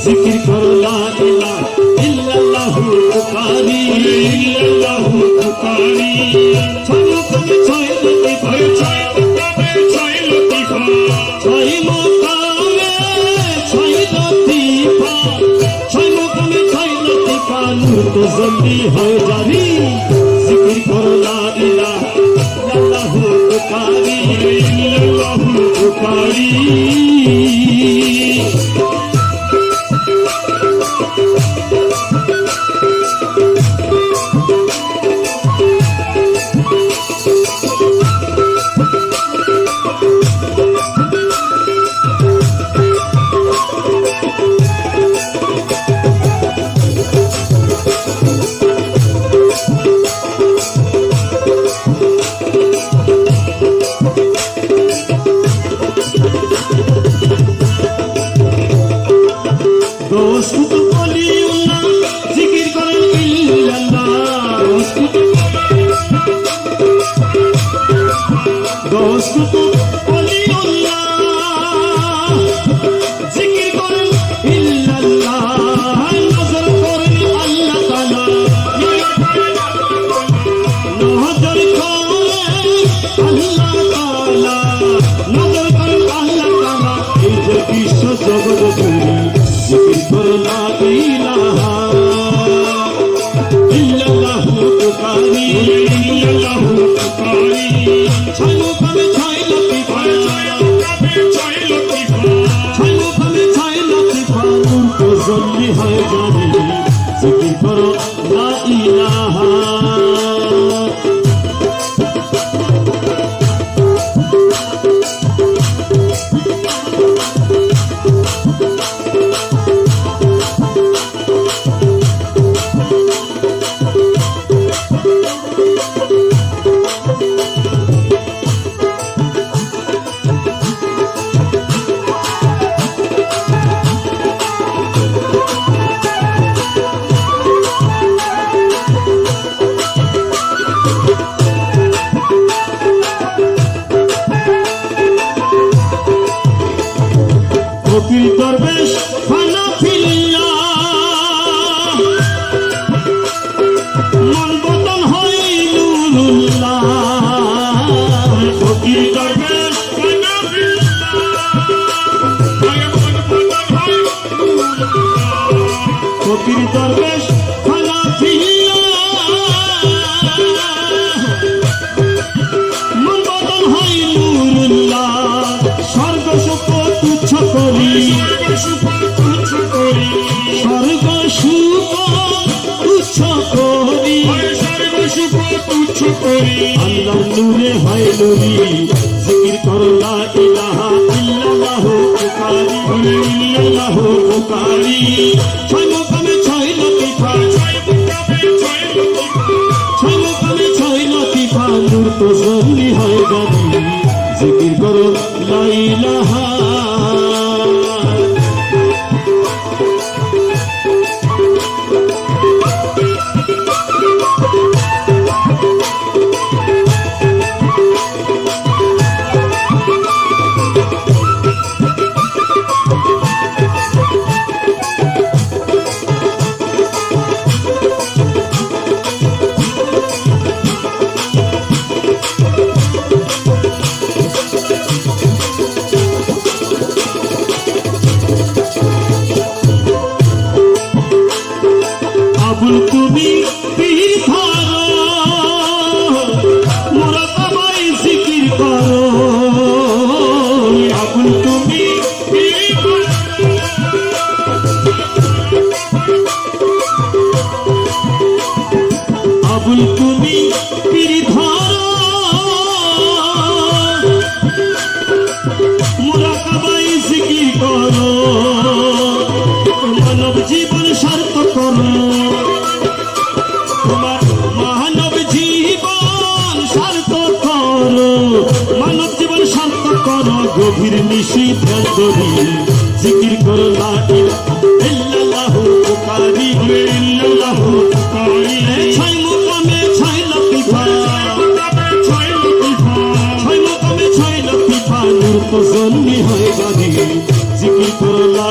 জিকির করো লা ইলাহা ইল্লাল্লাহু পুকারি ইল্লাল্লাহু পুকারি ছয় মুকামে ছয় লতিফা ছয় মুকামে ছয় লতিফা ছয় মুকামে ছয় লতিফা ছয় মুকামে ছয় লতিফা নূর তো জলদি হয় জারি জিকির করো লা ইলাহা ইল্লাল্লাহু পুকারি ইল্লাল্লাহু পুকারি দোস্ত বলিউল্লাহ জিকির করেন ইল্লাল্লাহ দোস্ত বলিউল্লাহ জিকির করেন ইল্লাল্লাহ নজর করেন আল্লাহ তাআলা নজর করেন আল্লাহ তাআলা নজর করেন আল্লাহ তাআলা এই যে বিশ্ব জগৎ জুড়ে জিকির করো লা ইলাহা ইল্লাল্লাহু পুকারি ইল্লাল্লাহু পুকারি ছয় মুকামে ছয় লতিফা ছয় মুকামে ছয় লতিফা ছয় মুকামে ছয় লতিফা নূর তো জলদি হয় জারি জিকির করো লা ইলাহা ফকির দরবেশ হানাফিল্লাহ মন বদন হয় নুরুল্লাহ ফকির দরবেশ হানাফিল্লাহ মন বদন হয় নুরুল্লাহ ফকির দরবেশ হানাফিল্লাহ মন বদন হয় নুরুল্লাহ স্বর্গ সুখ তুচ্ছ করি স্বর্গ সুখ তুচ্ছ করি আল্লাহ নূরে হয় নূরি জিকির করো লা ইলাহা ইল্লাল্লাহু পুকারি ইল্লাল্লাহু পুকারি ছয় মুকামে ছয় লতিফা ছয় মুকামে ছয় লতিফা ছয় মুকামে ছয় লতিফা নূর তো জলদি হয় জারি জিকির করো লা ইলাহা আবুল তুমি পীর ধরো মুরাকাবায় জিকির করো আবুল তুমি পীর আবুল তুমি পীর ধরো মুরাকাবায় জিকির করো মানব জীবন সার্থক করো মানব জীবন সার্থক করো মানব জীবন সার্থক করো গভীর নিশি ধ্যান করি জিকির করো লা ইলাহা ইল্লাল্লাহু পুকারি ইল্লাল্লাহু পুকারি ছয় মুকামে ছয় লতিফা ছয় মুকামে ছয় লতিফা নূর তো জলদি হয় জারি জিকির করো লা